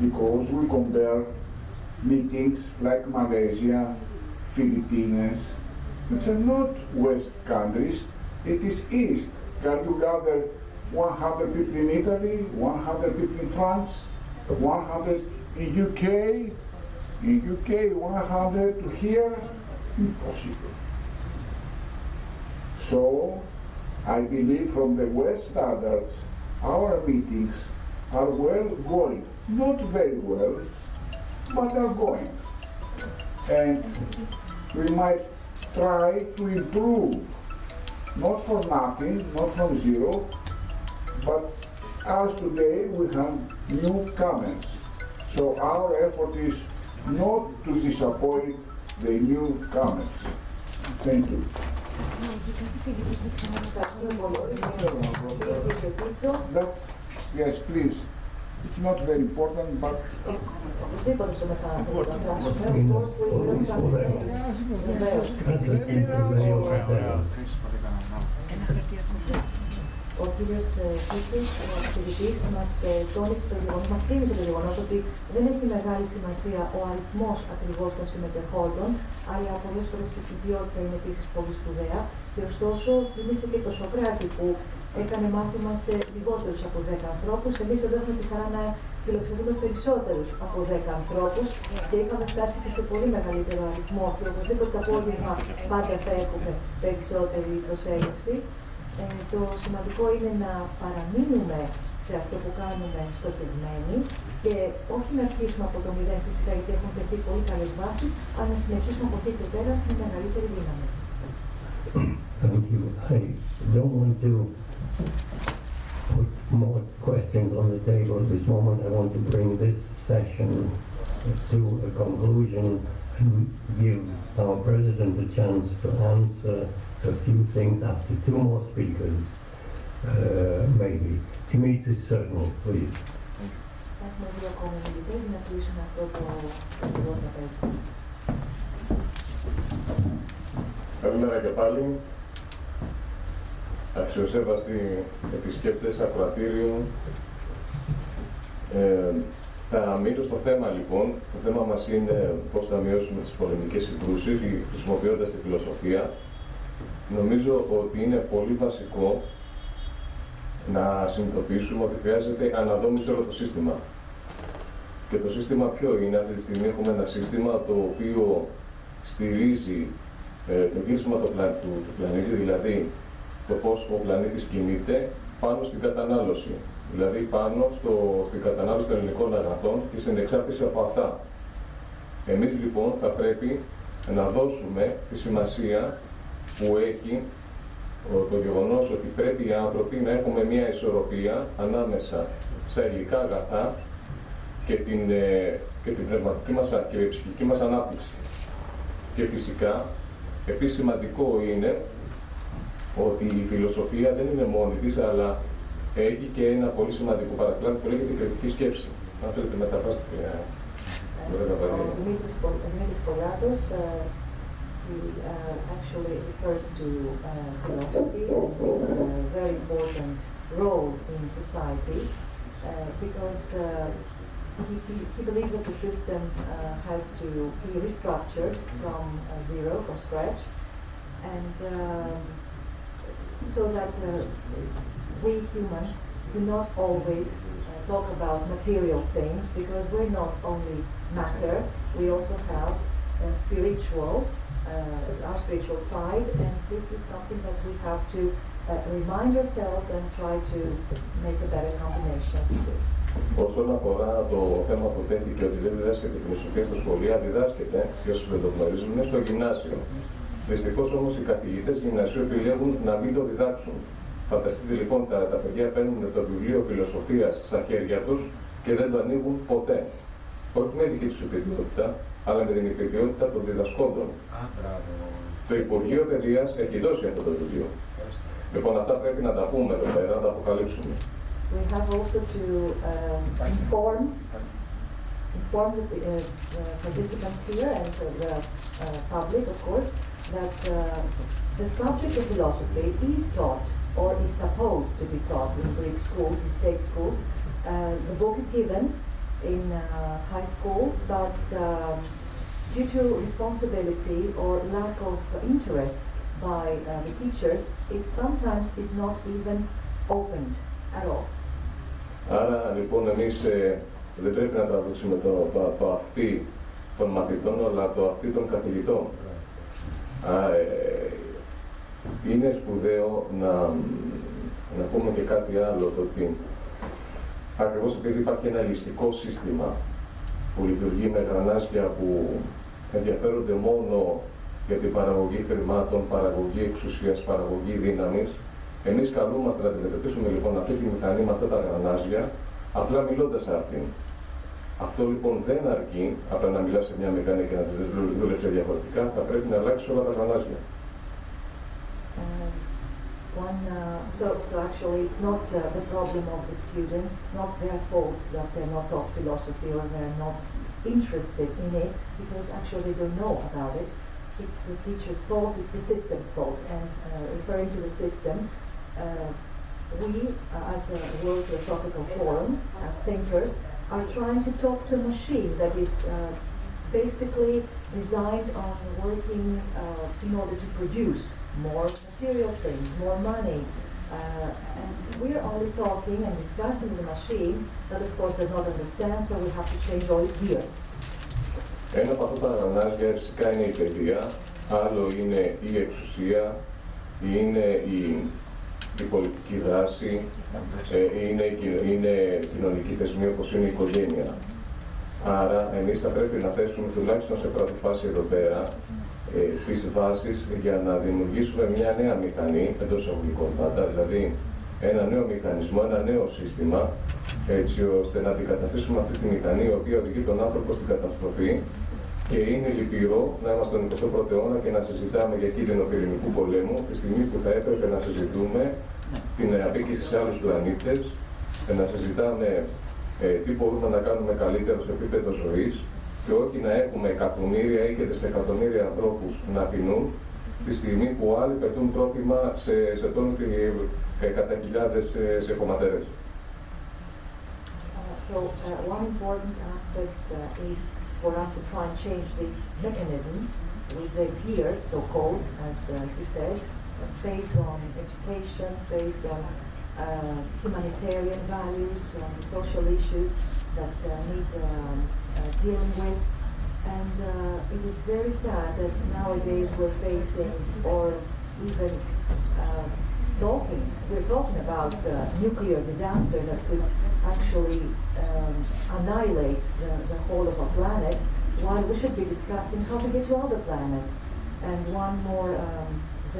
because we compare meetings like Malaysia, Philippines, which are not West countries, it is East. Can you gather 100 people in Italy, 100 people in France, 100 in UK, 100 to here? Impossible. So, I believe from the West standards, our meetings are well going, not very well, but are going. And we might try to improve, not for nothing, not from zero, but as today we have new comments. So our effort is not to disappoint the new comments. Thank you. That, yes, please. It's not very important, but Ο κύριος Κίτσος, ο καθηγητής, μας θύμισε το γεγονός ότι δεν έχει μεγάλη σημασία ο αριθμός ακριβώς των συμμετεχόντων, αλλά πολλές φορές η ποιότητα είναι επίσης πολύ σπουδαία. Και ωστόσο, θυμίσε και το Σοκράτη που έκανε μάθημα σε λιγότερους από 10 ανθρώπους. Εμείς εδώ έχουμε τη χαρά να φιλοξενούμε περισσότερους από 10 ανθρώπους και είχαμε φτάσει και σε πολύ μεγαλύτερο αριθμό. Και οπωσδήποτε το απόγευμα πάντα θα έχουμε περισσότερη προσέλευση. Το σημαντικό είναι να παραμείνουμε σε αυτό που κάνουμε στοχευμένοι και όχι να αρχίσουμε από το μηδέν φυσικά, γιατί έχουν τεθεί πολύ καλές βάσεις, αλλά να συνεχίσουμε από εκεί και πέρα με μεγαλύτερη δύναμη. Thank you. I don't want to put more questions on the table at this moment. I want to bring this session to a conclusion and give our President a chance to answer a few things after two more speakers, maybe. Dimitris, certainly, please. Έχουμε δύο ακόμα μιλητές να κλείσουμε αυτό το τραπέζι. Καλημέρα και πάλι. Αξιοσέβαστοι επισκέπτες ακροατήριου. Θα μείνω στο θέμα λοιπόν. Το θέμα μας είναι πώς θα μειώσουμε τις πολεμικές συγκρούσεις χρησιμοποιώντας τη φιλοσοφία. Νομίζω ότι είναι πολύ βασικό να συνειδητοποιήσουμε ότι χρειάζεται αναδόμηση όλο το σύστημα. Και το σύστημα ποιο είναι? Αυτή τη στιγμή έχουμε ένα σύστημα το οποίο στηρίζει το γύρισμα του πλανήτη, δηλαδή το πώς ο πλανήτης κινείται πάνω στην κατανάλωση. Δηλαδή πάνω στην κατανάλωση των ελληνικών αγαθών και στην εξάρτηση από αυτά. Εμείς λοιπόν θα πρέπει να δώσουμε τη σημασία που έχει το γεγονός ότι πρέπει οι άνθρωποι να έχουμε μια ισορροπία ανάμεσα στα υλικά αγαθά και την πνευματική μας και ψυχική μας ανάπτυξη. Και φυσικά, επίσης σημαντικό είναι ότι η φιλοσοφία δεν είναι μόνη της, αλλά έχει και ένα πολύ σημαντικό παρακλάδι που λέγεται κριτική σκέψη. Αν θέλετε μεταφράστηκε με τα Ο Δημήτρης Πολάτος, he actually refers to philosophy and its very important role in society because he believes that the system has to be restructured from zero, from scratch, and so that we humans do not always talk about material things because we're not only matter, we also have our spiritual side, and this is something that we have to remind ourselves and try to make a better combination of the two. Όσον αφορά το θέμα που τέθηκε ότι δεν διδάσκεται φιλοσοφία στα σχολεία, διδάσκεται, και όσοι δεν το γνωρίζουν, είναι στο γυμνάσιο. Δυστυχώς όμως οι καθηγητές γυμνασίου επιλέγουν να μην το διδάξουν. Φανταστείτε λοιπόν τα παιδιά παίρνουν το βιβλίο φιλοσοφίας στα χέρια τους και δεν το ανοίγουν ποτέ. Όχι με δική τους υπηρετιότητα, αλλά με την υπηρετιότητα των διδασκόντων. Το Υπουργείο Παιδείας έχει δώσει αυτό το βιβλίο. Λοιπόν, αυτά πρέπει να τα πούμε εδώ πέρα, να τα αποκαλύψουμε. We have also to inform the participants here and the public, of course, that the subject of philosophy is taught or is supposed to be taught in Greek schools, in state schools. The book is given in high school, but due to responsibility or lack of interest by the teachers, it sometimes is not even opened at all. Άρα λοιπόν εμείς δεν πρέπει να τραβήξουμε το αυτί των μαθητών, αλλά το αυτί των καθηγητών. Είναι σπουδαίο να πούμε και κάτι άλλο, το ότι ακριβώς επειδή υπάρχει ένα ληστικό σύστημα που λειτουργεί με γρανάζια που ενδιαφέρονται μόνο για την παραγωγή χρημάτων, παραγωγή εξουσίας, παραγωγή δύναμης, εμείς καλούμαστε να αντιμετωπίσουμε λοιπόν αυτή τη μηχανή με αυτά τα γρανάζια, απλά μιλώντας σε αυτήν. Αυτό λοιπόν δεν αρκεί, απλά να μιλάς σε μια μηχανή και να τη δούλεψε διαφορετικά, θα πρέπει να αλλάξει όλα τα γρανάζια. So actually it's not the problem of the students, it's not their fault that they're not taught philosophy or they're not interested in it, because actually they don't know about it. It's the teacher's fault, it's the system's fault, and referring to the system, we as a World Philosophical Forum, as thinkers, are trying to talk to a machine that is basically designed on working in order to produce more material things, more money. And we're only talking and discussing with the machine that of course does not understand, so we have to change all its gears. Ένα από αυτά τα γρανάζια φυσικά είναι η παιδεία, άλλο είναι η εξουσία, είναι η πολιτική δράση, είναι κοινωνική θεσμή όπως είναι η οικογένεια. Άρα εμείς θα πρέπει να θέσουμε τουλάχιστον σε πρώτη φάση εδώ πέρα τις βάσεις για να δημιουργήσουμε μια νέα μηχανή, εντός εισαγωγικών πάντα, δηλαδή ένα νέο μηχανισμό, ένα νέο σύστημα, έτσι ώστε να αντικαταστήσουμε αυτή τη μηχανή η οποία οδηγεί τον άνθρωπο στην καταστροφή και είναι λυπηρό να είμαστε στον 21ο αιώνα και να συζητάμε για κίνδυνο πυρηνικού πολέμου τη στιγμή που θα έπρεπε να συζητούμε την απίκηση σε άλλους πλανήτες, να συζητάμε τι μπορούμε να κάνουμε καλύτερο σε επίπεδο ζωής και όχι να έχουμε εκατομμύρια ή και δισεκατομμύρια ανθρώπους να πεινούν τη στιγμή που άλλοι πετούν τρόφιμα σε τόνους και κατά χιλιάδες σε κομματέρες. So one important aspect is for us to try and change this mechanism with the peers, so-called, as he said, based on education, based on humanitarian values, on social issues that need dealing with. And it is very sad that nowadays we're facing, or even we're talking about nuclear disaster that could actually annihilate the whole of our planet, while we should be discussing how to get to other planets. And one more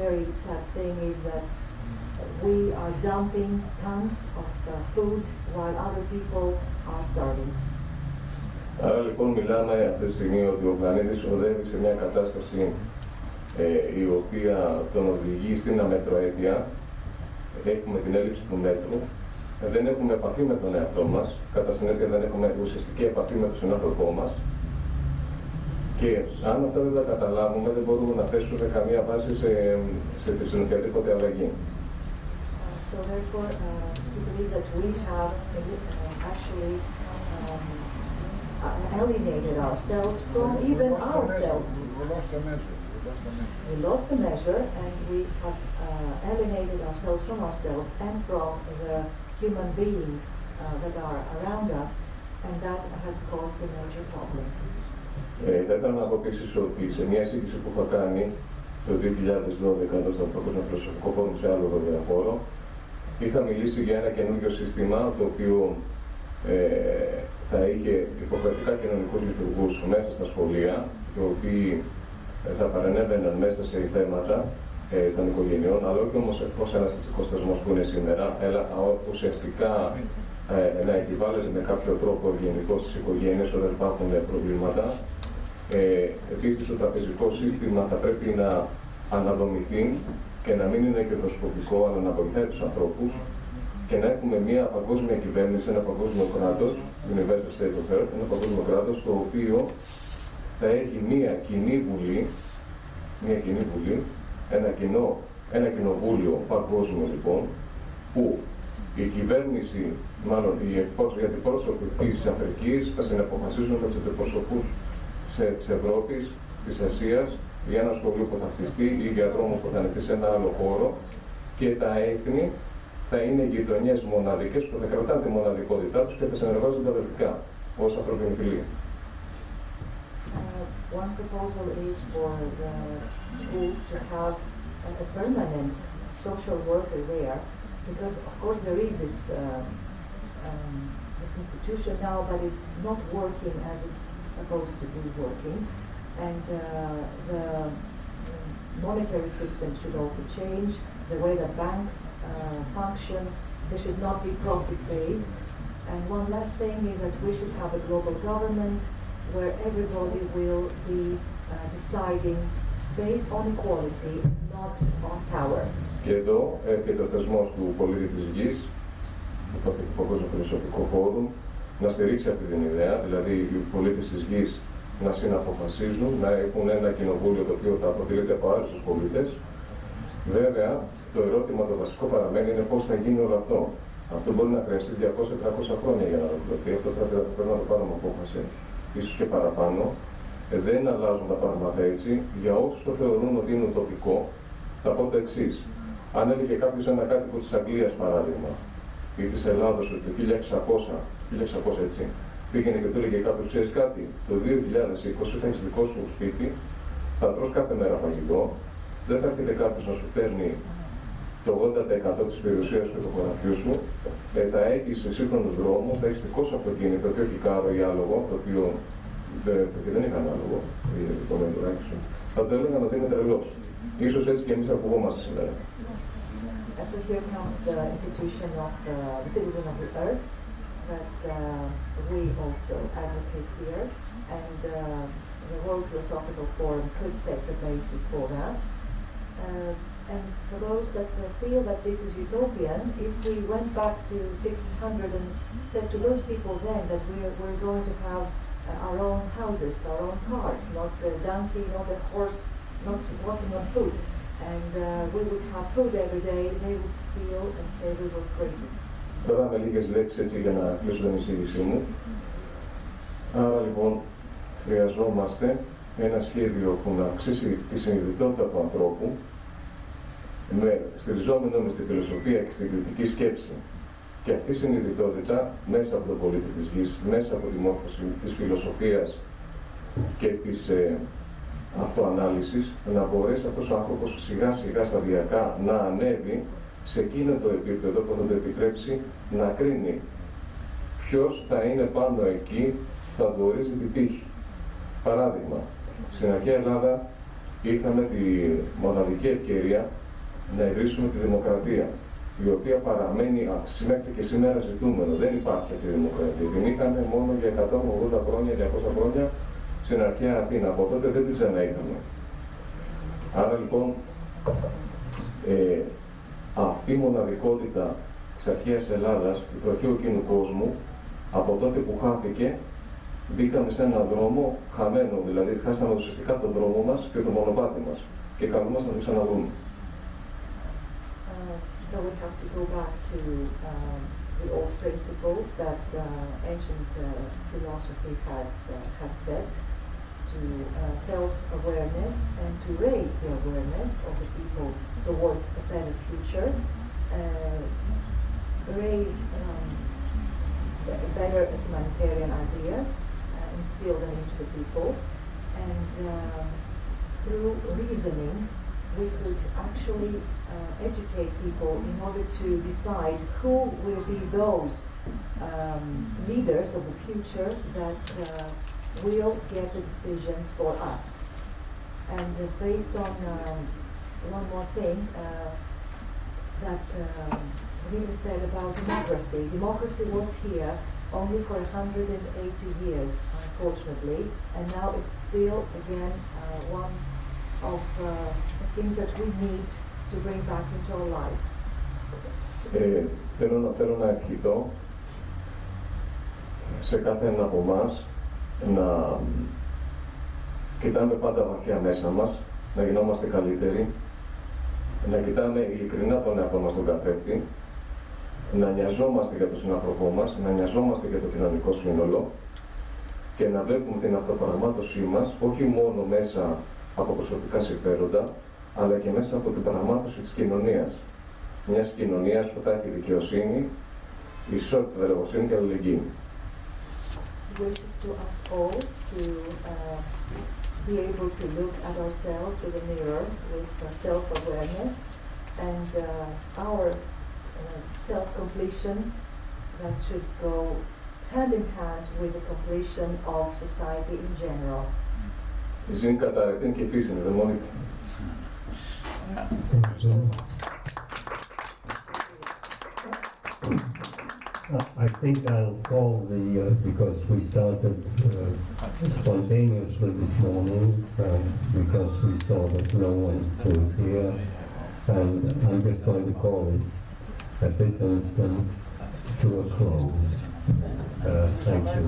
very sad thing is that we are dumping tons of food while other people are starving. Άρα λοιπόν μιλάμε αυτή τη στιγμή ότι ο πλανήτης οδεύει σε μια κατάσταση η οποία τον οδηγεί στην αμετροέπεια. Έχουμε την έλλειψη του μέτρου, δεν έχουμε επαφή με τον εαυτό μας, κατά συνέπεια δεν έχουμε ουσιαστική επαφή με τον συνάνθρωπό μας. Και αν αυτά δεν τα καταλάβουμε, δεν μπορούμε να θέσουμε καμία βάση σε οποιαδήποτε αλλαγή. So therefore, we believe that we have actually alienated ourselves from even ourselves. We lost the measure and we have alienated ourselves from ourselves and from the human beings that are around us, and that has caused a major problem. Θα ήθελα να πω επίσης ότι σε μια εισήγηση που είχα κάνει το 2012 εδώ στον Παγκόσμιο Φιλοσοφικό Φόρουμ σε άλλο χώρο, είχα μιλήσει για ένα καινούργιο σύστημα το οποίο θα είχε υποχρεωτικά κοινωνικούς λειτουργούς μέσα στα σχολεία, οι οποίοι θα παρενέβαιναν μέσα σε θέματα των οικογενειών, αλλά όχι όμως ως ένας θετικός θεσμός που είναι σήμερα, αλλά ουσιαστικά να εκβάλλεται με κάποιο τρόπο γενικό στις οικογένειες όταν υπάρχουν προβλήματα. Επίσης, το τραπεζικό σύστημα θα πρέπει να αναδομηθεί και να μην είναι κερδοσκοπικό, αλλά να βοηθάει τους ανθρώπους και να έχουμε μια παγκόσμια κυβέρνηση, ένα παγκόσμιο κράτος, Universal State of Earth, ένα παγκόσμιο κράτος, το οποίο θα έχει μια κοινή βουλή, ένα κοινοβούλιο παγκόσμιο λοιπόν, που η κυβέρνηση, μάλλον οι αντιπρόσωποι της Αφρικής θα συναποφασίζουν με τους αντιπροσωπούς της Ευρώπης, της Ασίας, για ένα σχολείο που θα χτιστεί ή για δρόμο που θα ανοιχτεί σε ένα άλλο χώρο, και τα έθνη θα είναι γειτονιές μοναδικές που θα κρατάνε τη μοναδικότητά τους και θα συνεργάζονται αδελφικά ως ανθρωπινή φιλία. One proposal is for the schools to have a permanent social worker there, because of course there is this institution now, but it's not working as it's supposed to be working, and the monetary system should also change. The way that banks function, they should not be profit-based. And one last thing is that we should have a global government where everybody will be deciding based on equality, not on power. Και εδώ έρχεται ο θεσμός του πολίτη της γης, του Παγκόσμιου Φιλοσοφικού Φόρουμ, να στηρίξει αυτή την ιδέα, δηλαδή οι πολίτες της γης να συναποφασίζουν, να έχουν ένα κοινοβούλιο το οποίο θα αποτελείται από άλλους τους πολίτες. Βέβαια, το ερώτημα το βασικό παραμένει είναι πώς θα γίνει όλο αυτό. Αυτό μπορεί να χρειαστεί 200-300 χρόνια για να ολοκληρωθεί. Αυτό πρέπει να το πάρουμε απόφαση, ίσως και παραπάνω. Δεν αλλάζουν τα πράγματα έτσι. Για όσους το θεωρούν ότι είναι ουτοπικό, θα πω το εξής. Αν έλεγε κάποιος ένα κάτοικο της Αγγλίας, παράδειγμα, ή της Ελλάδος, ότι το 1600 έτσι, πήγαινε και του έλεγε κάποιος, ξέρεις κάτι, το 2020 θα έχεις δικό σου σπίτι, θα τρως κάθε μέρα φαγητό, δεν θα έρχεται κάποιος να σου παίρνει το 80% της περιουσίας του χωραφιού σου, θα έχεις σύγχρονους δρόμους, θα έχεις δικό σου αυτοκίνητο και όχι κάρο ή άλογο, το οποίο δεν είχαν άλογο, το μεντουράκι σου. Θα το έλεγαν ότι είναι τρελός. Ίσως έτσι και εμείς ακουγόμαστε σήμερα. So here comes the institution of the citizen of the earth that we also advocate here, and the World Philosophical Forum could set the basis for that. And for those that feel that this is utopian, if we went back to 1600 and said to those people then that we're going to have our own houses, our own cars, not a donkey, not a horse, not walking on foot, and we would have food every day, they would feel and say we were crazy. Τώρα με λίγες λέξεις έτσι για να κλείσω την εισήγησή μου. Άρα λοιπόν χρειαζόμαστε ένα σχέδιο που να αυξήσει τη συνειδητότητα του ανθρώπου, στηριζόμενο στη φιλοσοφία και στην κριτική σκέψη. Και αυτή η συνειδητότητα μέσα από τον πολίτη της γης, μέσα από τη μόρφωση της φιλοσοφίας και της αυτοανάλυσης, να μπορέσει αυτός ο άνθρωπος σιγά σιγά σταδιακά να ανέβει σε εκείνο το επίπεδο που θα του επιτρέψει να κρίνει ποιος θα είναι πάνω εκεί, θα του ορίζει τη τύχη. Παράδειγμα, στην αρχαία Ελλάδα είχαμε τη μοναδική ευκαιρία να ιδρύσουμε τη δημοκρατία, η οποία παραμένει μέχρι και σήμερα ζητούμενο. Δεν υπάρχει αυτή η δημοκρατία. Την είχαμε μόνο για 180 χρόνια, 200 χρόνια στην αρχαία Αθήνα. Από τότε δεν την ξαναείχαμε. Άρα λοιπόν, αυτή η μοναδικότητα της αρχαίας Ελλάδας, του αρχαίου κοινού κόσμου, από τότε που χάθηκε, μπήκαμε σε έναν δρόμο χαμένο, δηλαδή χάσαμε ουσιαστικά τον δρόμο μας και το μονοπάτι μας και καλούμαστε να το ξαναβρούμε. So we have to go back to the old principles that ancient philosophy had set, to self-awareness and to raise the awareness of the people towards a better future, raise better humanitarian ideas, instill them into the people, and through reasoning we could actually educate people in order to decide who will be those leaders of the future that will get the decisions for us. And based on one more thing that Levett said about democracy. Democracy was here only for 180 years, unfortunately, and now it's still, again, one of the things that we need to bring back into our lives. Θέλω να ευχηθώ σε κάθε ένα από εμάς να κοιτάμε πάντα βαθιά μέσα μας, να γινόμαστε καλύτεροι, να κοιτάμε ειλικρινά τον εαυτό μας τον καθρέφτη, να νοιαζόμαστε για τον συνάνθρωπό μας, να νοιαζόμαστε για το κοινωνικό σύνολο και να βλέπουμε την αυτοπραγμάτωσή μας όχι μόνο μέσα από προσωπικά συμφέροντα, αλλά και μέσα από την πραγμάτωση της κοινωνίας. Μιας κοινωνίας που θα έχει δικαιοσύνη, ισότητα, εργοσύνη και αλληλεγγύη. Wishes to us all to be able to look at ourselves with a mirror, with self-awareness, and our self-completion that should go hand in hand with the completion of society in general. Ζήν καταρρετήν και φύση, δεν μόνοι του. I think I'll call because we started spontaneously this morning because we saw that no one was here, and I'm just going to call it at this instant to a close. Thank you.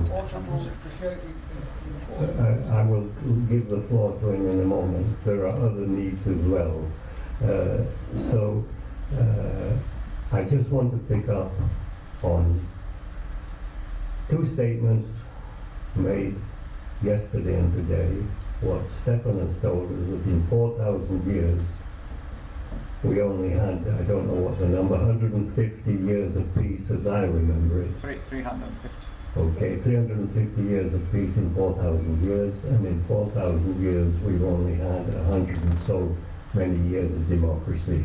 I will give the floor to him in a moment. There are other needs as well. I just want to pick up on two statements made yesterday and today. What Stefan has told us that in 4,000 years we only had, I don't know what the number, 150 years of peace as I remember it. 350. Okay, 350 years of peace in 4,000 years, and in 4,000 years we've only had 100 and so many years of democracy.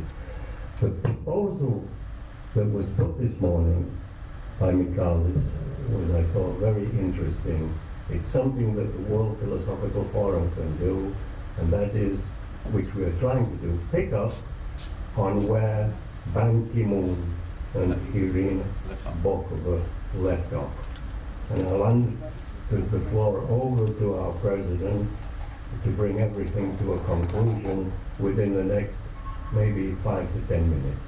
The proposal that was put this morning by Michalis was, I thought, very interesting. It's something that the World Philosophical Forum can do, and that is, which we are trying to do, pick up on where Ban Ki-moon and Irina Bokova left off. And I'll hand the floor over to our President to bring everything to a conclusion within the next maybe 5 to 10 minutes.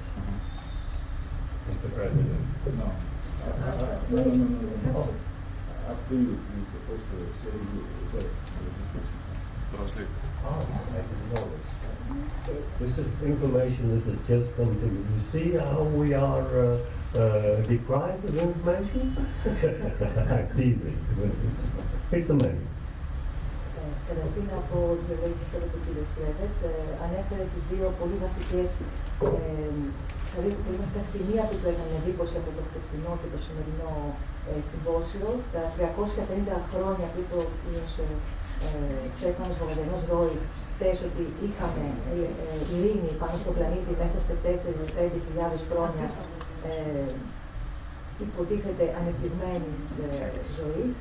Mr. President. No. After you, you're supposed to say Oh, I didn't know this. This is information that has just come to me. You see how we are deprived of information? I'm teasing. It's amazing. Καταρχήν από τη λόγια που είπε ο κύριος Λέβετ, ανέφερε τις δύο πολύ βασικές, τα δύο πολύ βασικά σημεία που του έκανε εντύπωση από το χθεσινό και το σημερινό συμπόσιο. Τα 350 χρόνια που είπε ο κύριος Στέφανος Βογαδιανός Ρόι, χθες ότι είχαμε ειρήνη πάνω στον πλανήτη μέσα σε 4-5 χρόνια υποτίθεται ανεπτυγμένης ζωής.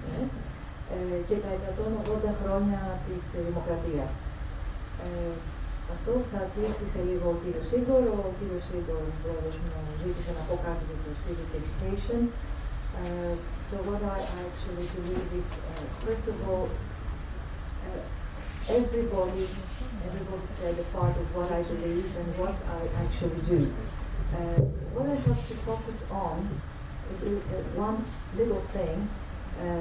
Και τα 180 χρόνια της δημοκρατίας. Αυτό θα κλείσει σε λίγο ο κύριος Σίγκορ. Ο κύριος Σίγκορ, ο πρόεδρος μου, ζήτησε να πω κάτι για το civic education. So what I actually believe is, first of all, everybody said a part of what I believe and what I actually do. What I have to focus on is one little thing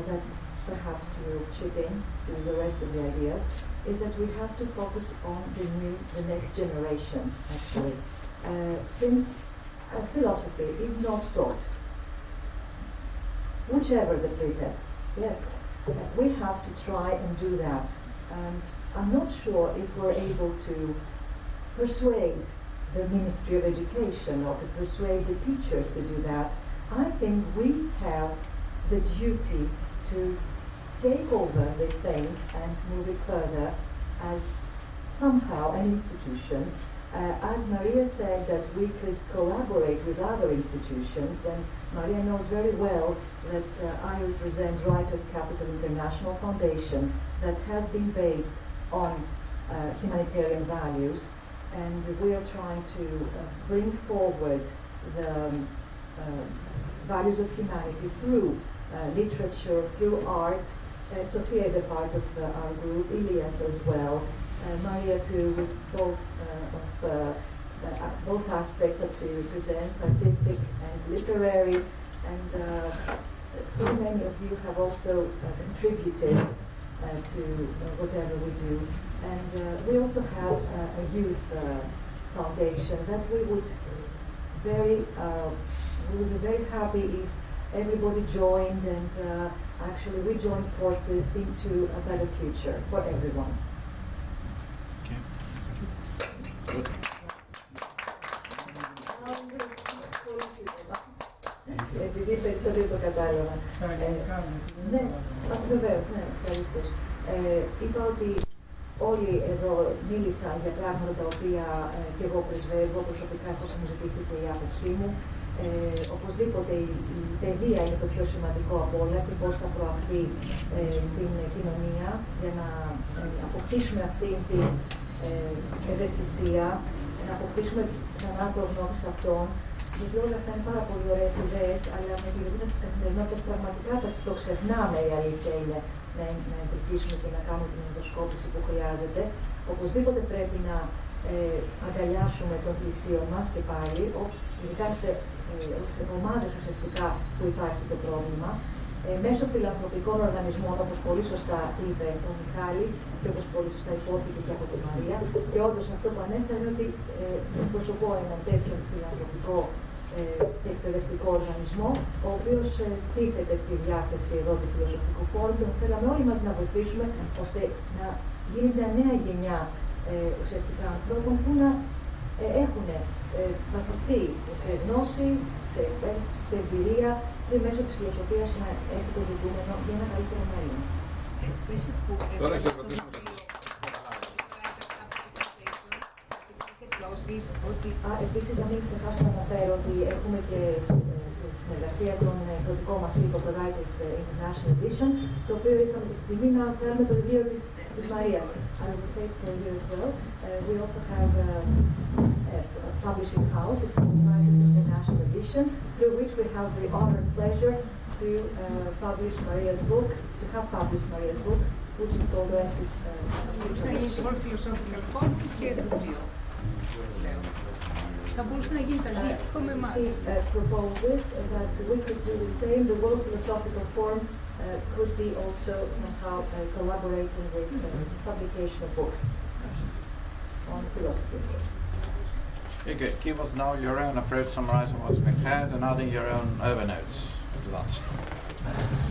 that perhaps will chip in to the rest of the ideas, is that we have to focus on the next generation, actually. Since philosophy is not taught, whichever the pretext, yes, we have to try and do that. And I'm not sure if we're able to persuade the Ministry of Education or to persuade the teachers to do that. I think we have the duty to take over this thing and move it further as somehow an institution. As Maria said, that we could collaborate with other institutions, and Maria knows very well that I represent Writers Capital International Foundation that has been based on humanitarian values, and we are trying to bring forward the values of humanity through literature, through art. Sophia is a part of our group, Ilias as well, Maria too, with both aspects that she represents, artistic and literary, and so many of you have also contributed to whatever we do. And we also have a youth foundation that we would be very happy if everybody joined, and actually we joined forces into a better future for everyone. Okay. Good. Επειδή περισσότερο το κατάλαβα. Ναι, βεβαίως, ναι, ευχαριστώ. Είπα ότι όλοι εδώ μίλησαν για πράγματα τα οποία και εγώ πρεσβεύω προσωπικά, εφόσον μου ζητήθηκε η άποψή μου. Οπωσδήποτε η παιδεία είναι το πιο σημαντικό από όλα και πώς θα προαχθεί στην κοινωνία για να αποκτήσουμε αυτή την ευαισθησία, να αποκτήσουμε ξανά προγνώση αυτών. Γιατί όλα αυτά είναι πάρα πολύ ωραίες ιδέες, αλλά με τη ρουτίνα της καθημερινότητας πραγματικά το ξεχνάμε, η αλήθεια είναι, να εντοπίσουμε και να κάνουμε την ενδοσκόπηση που χρειάζεται. Οπωσδήποτε πρέπει να αγκαλιάσουμε τον πλησίο μας και πάλι, ειδικά σε ομάδες ουσιαστικά που υπάρχει το πρόβλημα, μέσω φιλανθρωπικών οργανισμών, όπως πολύ σωστά είπε ο Μιχάλης και όπως πολύ σωστά υπόθηκε και από την Μαρία. Και όντως αυτό που ανέφερε είναι ότι εκπροσωπώ έναν τέτοιο φιλανθρωπικό και εκπαιδευτικό οργανισμό, ο οποίος τίθεται στη διάθεση εδώ του Φιλοσοφικού Φόρουμ και θέλαμε όλοι μας να βοηθήσουμε ώστε να γίνει μια νέα γενιά ουσιαστικά ανθρώπων που να έχουν βασιστεί σε γνώση, σε εκπαίδευση, σε εμπειρία και μέσω της φιλοσοφίας να έρθει το ζητούμενο για ένα καλύτερο μέλλον. Τώρα χειροκροτήσουμε. Επίσης, να μην ξεχάσω να αναφέρω ότι έχουμε και συνεργασία τον εκδοτικό μας οίκο, το Writers International Edition, στο οποίο είχαμε την τιμή να κάνουμε το βιβλίο της Μαρίας. I will say it for you as well. We also have a publishing house, it's called Writers International Edition, through which we have the honor and pleasure to publish Maria's book, to have published Maria's book, which is called Oasis. Θα μπορούσε να γίνει το αντίστοιχο με εμάς. She proposes that we could do the same. The World Philosophical Forum could be also somehow collaborating with publication of books on philosophy, of course. Okay, give us now your own approach summarizing what's been heard and adding your own overnotes to that.